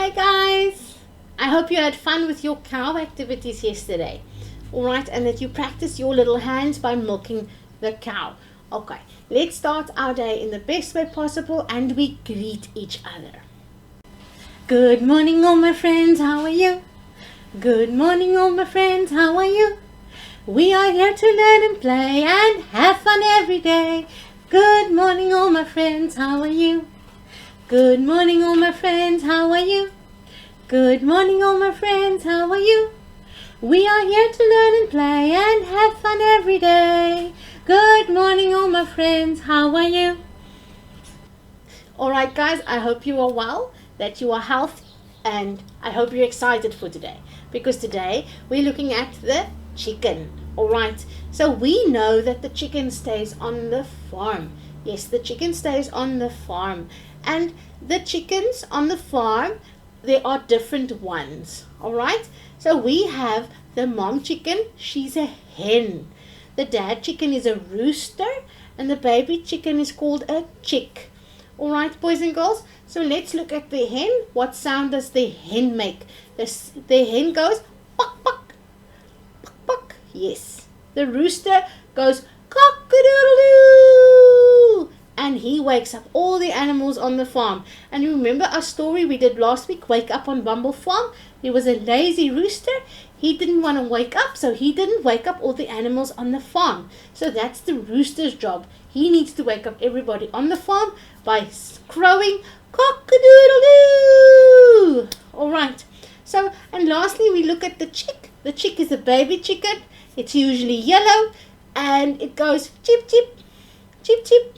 Hi guys! I hope you had fun with your cow activities yesterday. Alright, and that you practice your little hands by milking the cow. Okay, let's start our day in the best way possible and we greet each other. Good morning all my friends, how are you? Good morning all my friends, how are you? We are here to learn and play and have fun every day. Good morning all my friends, how are you? Good morning all my friends, how are you? Good morning all my friends, how are you? We are here to learn and play and have fun every day. Good morning all my friends, how are you? Alright guys, I hope you are well, that you are healthy, and I hope you're excited for today. Because today we're looking at the chicken. Alright, so we know that the chicken stays on the farm. Yes, the chicken stays on the farm. And the chickens on the farm, there are different ones. Alright, so we have the mom chicken, she's a hen. The dad chicken is a rooster, and the baby chicken is called a chick. Alright, boys and girls, so let's look at the hen. What sound does the hen make? The hen goes buck, buck, buck, buck. Yes. The rooster goes cock-a-doodle-doo, and he wakes up all the animals on the farm. And you remember our story we did last week, Wake Up on Bumble Farm? There was a lazy rooster. He didn't want to wake up, so he didn't wake up all the animals on the farm. So that's the rooster's job. He needs to wake up everybody on the farm by crowing cock-a-doodle-doo. Alright, so, and lastly we look at the chick. The chick is a baby chicken. It's usually yellow, and it goes chip, chip, chip, chip,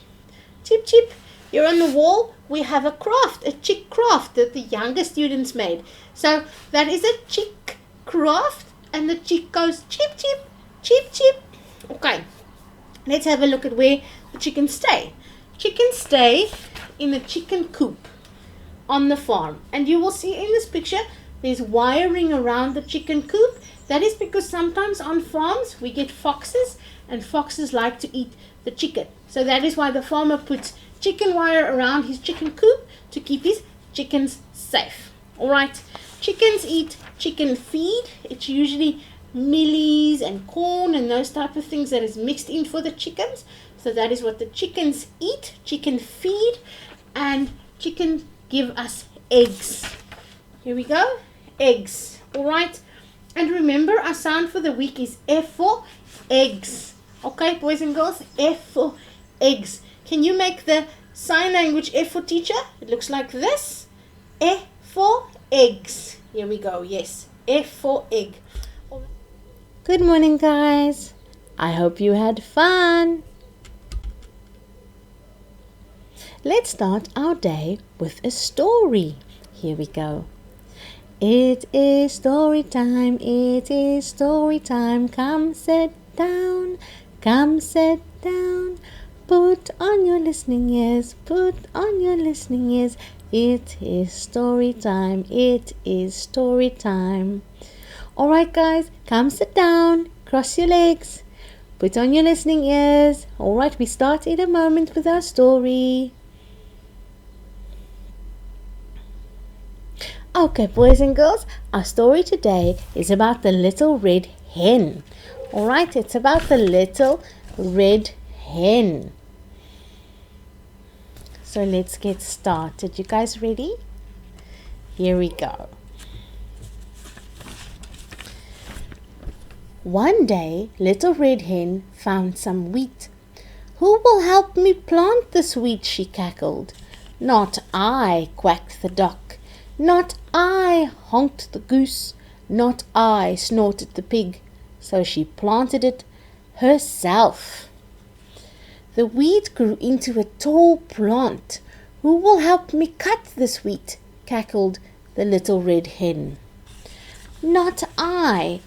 chip, chip. Here on the wall we have a craft, a chick craft that the younger students made. So that is a chick craft, and the chick goes chip, chip, chip, chip. Okay, let's have a look at where the chickens stay. Chickens stay in a chicken coop on the farm, and you will see in this picture there's wiring around the chicken coop. That is because sometimes on farms we get foxes, and foxes like to eat the chicken. So that is why the farmer puts chicken wire around his chicken coop to keep his chickens safe. Alright, chickens eat chicken feed. It's usually mealies and corn and those type of things that is mixed in for the chickens. So that is what the chickens eat, chicken feed, and chickens give us eggs. Here we go, eggs. Alright, and remember our sound for the week is F for eggs. Okay, boys and girls, F for eggs. Can you make the sign language F for teacher? It looks like this. E for eggs. Here we go, yes, F for egg. Good morning, guys. I hope you had fun. Let's start our day with a story. Here we go. It is story time, it is story time. Come sit down, come sit down. Put on your listening ears, put on your listening ears. It is story time, it is story time. Alright guys, come sit down, cross your legs, put on your listening ears. Alright, we start in a moment with our story. Okay, boys and girls, our story today is about the Little Red Hen. Alright, it's about the Little Red Hen. So let's get started. You guys ready? Here we go. One day, Little Red Hen found some wheat. Who will help me plant this wheat? She cackled. Not I, quacked the duck. Not I, honked the goose. Not I, snorted the pig. So she planted it herself. The wheat grew into a tall plant. Who will help me cut this wheat? Cackled the Little Red Hen. Not I,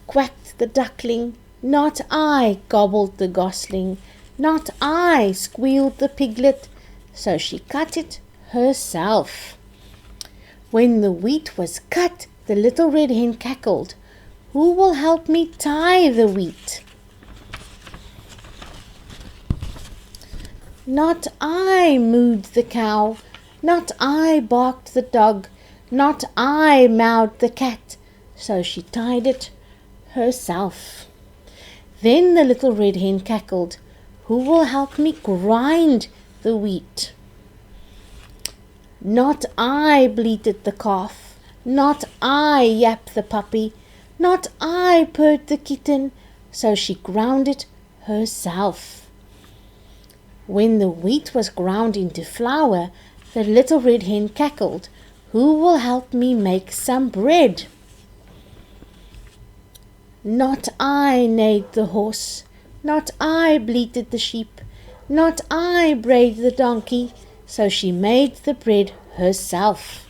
quacked the duckling. Not I, gobbled the gosling. Not I, squealed the piglet. So she cut it herself. When the wheat was cut, the Little Red Hen cackled. Who will help me tie the wheat? Not I, mooed the cow. Not I, barked the dog. Not I, meowed the cat, so she tied it herself. Then the little red hen cackled, who will help me grind the wheat? Not I, bleated the calf. Not I, yapped the puppy. Not I, purred the kitten, so she ground it herself. When the wheat was ground into flour, the little red hen cackled, who will help me make some bread? Not I, neighed the horse. Not I, bleated the sheep. Not I, brayed the donkey, so she made the bread herself.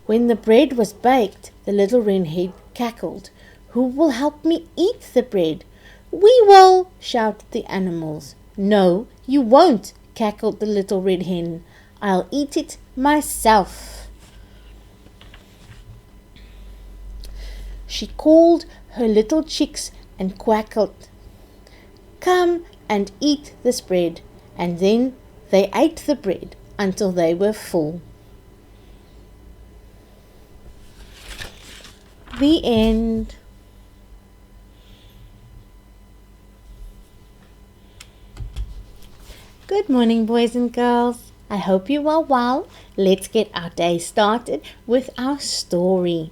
When the bread was baked, the little red hen cackled, who will help me eat the bread? We will, shouted the animals. No, you won't, cackled the little red hen. I'll eat it myself. She called her little chicks and quackled, come and eat this bread. And then they ate the bread until they were full. The end. Good morning, boys and girls. I hope you are well. Let's get our day started with our story.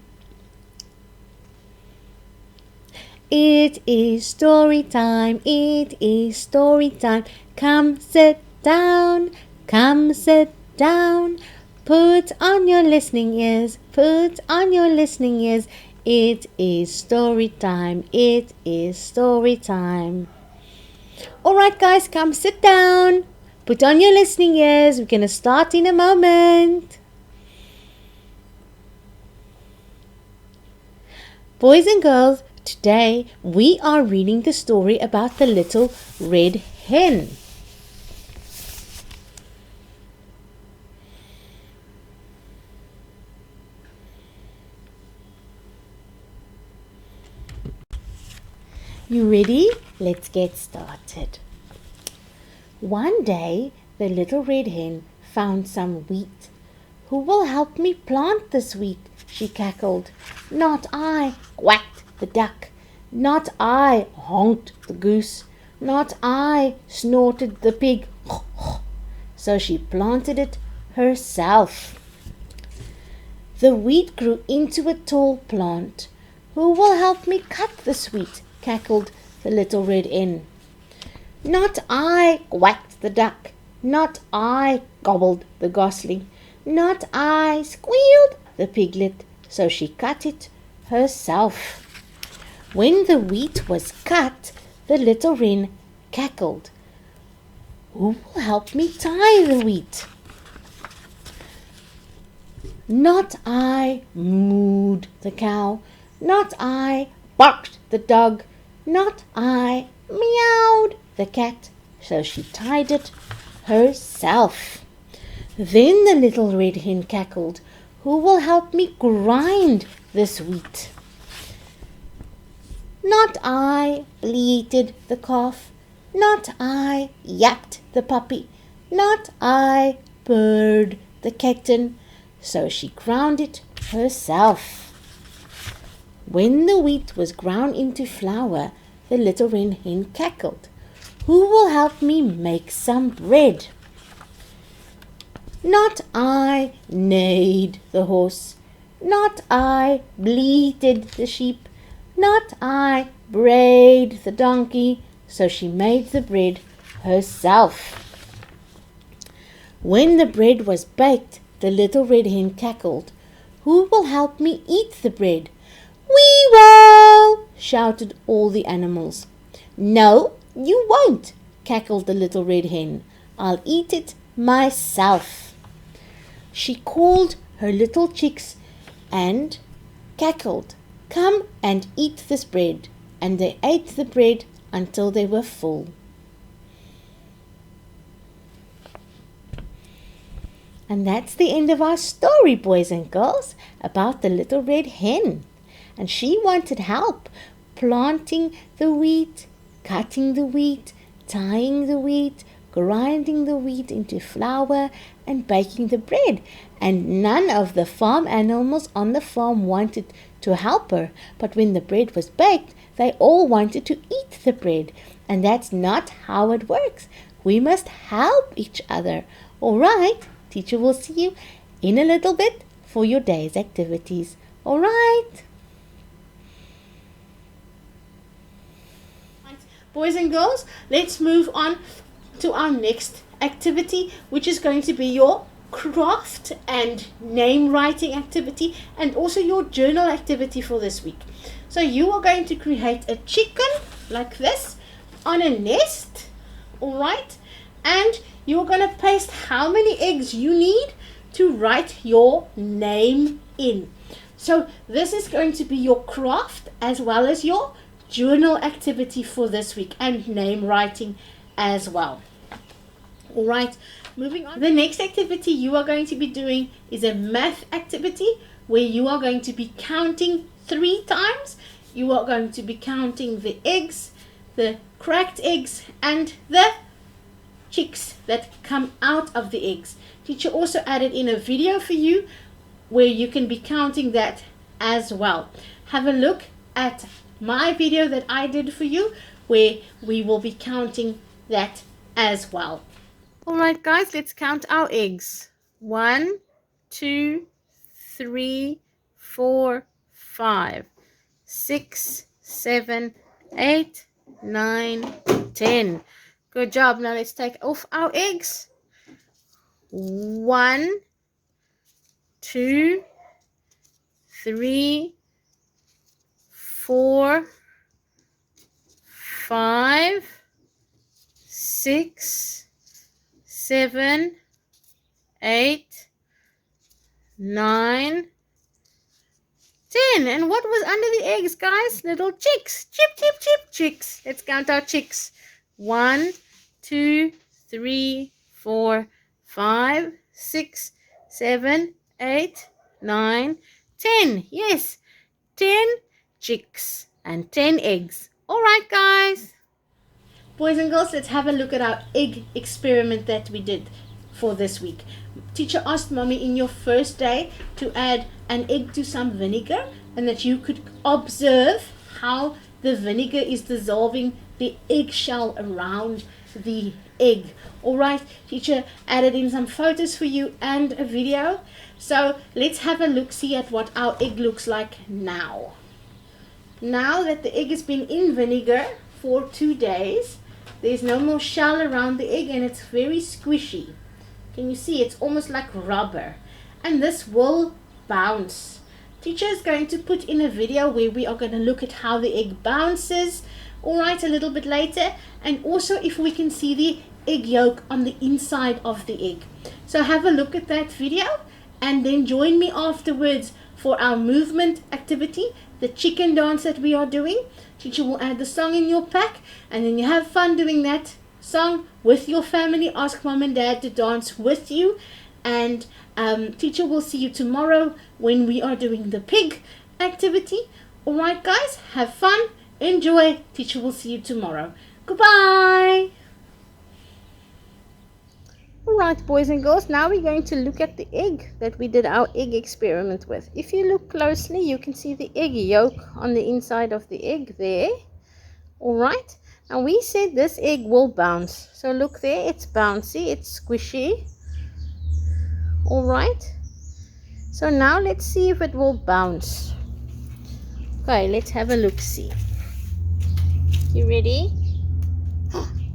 It is story time. It is story time. Come sit down. Come sit down. Put on your listening ears. Put on your listening ears. It is story time. It is story time. Alright guys, come sit down. Put on your listening ears. We're going to start in a moment. Boys and girls, today we are reading the story about the little red hen. You ready? Let's get started. One day, the little red hen found some wheat. Who will help me plant this wheat? She cackled. Not I, quacked the duck. Not I, honked the goose. Not I, snorted the pig. So she planted it herself. The wheat grew into a tall plant. Who will help me cut this wheat? Cackled the little red hen. Not I, quacked the duck. Not I, gobbled the gosling. Not I, squealed the piglet. So she cut it herself. When the wheat was cut, the little wren cackled. Who will help me tie the wheat? Not I, mooed the cow. Not I, barked the dog. Not I, meowed the cat. So she tied it herself. Then the little red hen cackled, who will help me grind this wheat? Not I, bleated the calf. Not I, yapped the puppy. Not I, purred the kitten. So she ground it herself. When the wheat was ground into flour, the little red hen cackled. Who will help me make some bread? Not I, neighed the horse. Not I, bleated the sheep. Not I, brayed the donkey. So she made the bread herself. When the bread was baked, the little red hen cackled. Who will help me eat the bread? We will, shouted all the animals. No, you won't, cackled the little red hen. I'll eat it myself. She called her little chicks and cackled, come and eat this bread. And they ate the bread until they were full. And that's the end of our story, boys and girls, about the little red hen. And she wanted help planting the wheat, cutting the wheat, tying the wheat, grinding the wheat into flour and baking the bread. And none of the farm animals on the farm wanted to help her. But when the bread was baked, they all wanted to eat the bread. And that's not how it works. We must help each other. All right, teacher will see you in a little bit for your day's activities. All right. Boys and girls, let's move on to our next activity, which is going to be your craft and name writing activity, and also your journal activity for this week. So you are going to create a chicken like this on a nest, all right? And you're going to paste how many eggs you need to write your name in. So this is going to be your craft as well as your journal activity for this week, and name writing as well. All right, moving on. The next activity you are going to be doing is a math activity where you are going to be counting 3 times. You are going to be counting the eggs, the cracked eggs, and the chicks that come out of the eggs. Teacher also added in a video for you where you can be counting that as well. Have a look at my video that I did for you where we will be counting that as well. Alright guys, let's count our eggs. 1, 2, 3, 4, 5, 6, 7, 8, 9, 10. Good job. Now let's take off our eggs. 1, 2, 3, 4, 5, 6, 7, 8, 9, 10. And what was under the eggs, guys? Little chicks. Chip, chip, chip, chicks. Let's count our chicks. 1, 2, 3, 4, 5, 6, 7, 8, 9, 10. Yes, 10 chicks and 10 eggs. All right, guys. Boys and girls, let's have a look at our egg experiment that we did for this week. Teacher asked Mommy in your first day to add an egg to some vinegar and that you could observe how the vinegar is dissolving the eggshell around the egg. Alright, teacher added in some photos for you and a video. So let's have a look, see at what our egg looks like now. Now that the egg has been in vinegar for 2 days, there's no more shell around the egg and it's very squishy. Can you see? It's almost like rubber. And this will bounce. Teacher is going to put in a video where we are going to look at how the egg bounces, alright, a little bit later, and also if we can see the egg yolk on the inside of the egg. So have a look at that video and then join me afterwards for our movement activity, the chicken dance that we are doing. Teacher will add the song in your pack and then you have fun doing that song with your family. Ask mom and dad to dance with you, and teacher will see you tomorrow when we are doing the pig activity. Alright guys, have fun, enjoy. Teacher will see you tomorrow. Goodbye. Alright boys and girls, now we're going to look at the egg that we did our egg experiment with. If you look closely, you can see the egg yolk on the inside of the egg there. Alright, now we said this egg will bounce. So look there, it's bouncy, it's squishy. Alright, so now let's see if it will bounce. Okay, let's have a look, see. You ready?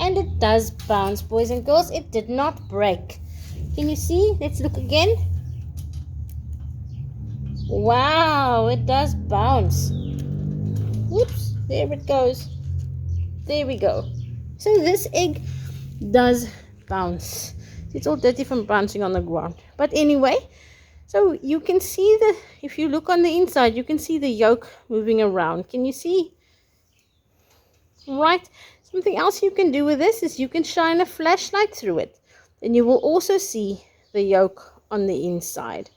And it does bounce, boys and girls. It did not break. Can you see? Let's look again. Wow, it does bounce. Whoops, there it goes. There we go. So this egg does bounce. It's all dirty from bouncing on the ground. But anyway, so you can see if you look on the inside, you can see the yolk moving around. Can you see? Right. Something else you can do with this is you can shine a flashlight through it. Then you will also see the yolk on the inside.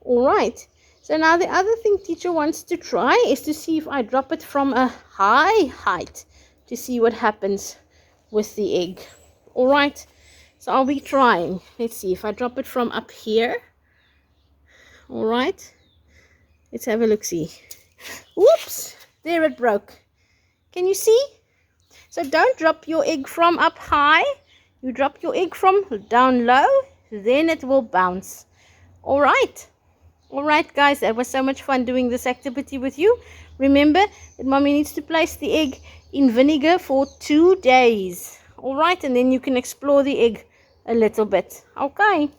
Alright, so now the other thing teacher wants to try is to see if I drop it from a high height to see what happens with the egg. All right. So I'll be trying. Let's see if I drop it from up here. All right. Let's have a look-see. Whoops. There it broke. Can you see? So don't drop your egg from up high. You drop your egg from down low. Then it will bounce. All right. All right, guys. That was so much fun doing this activity with you. Remember that mommy needs to place the egg in vinegar for 2 days. All right. And then you can explore the egg a little bit. Okay.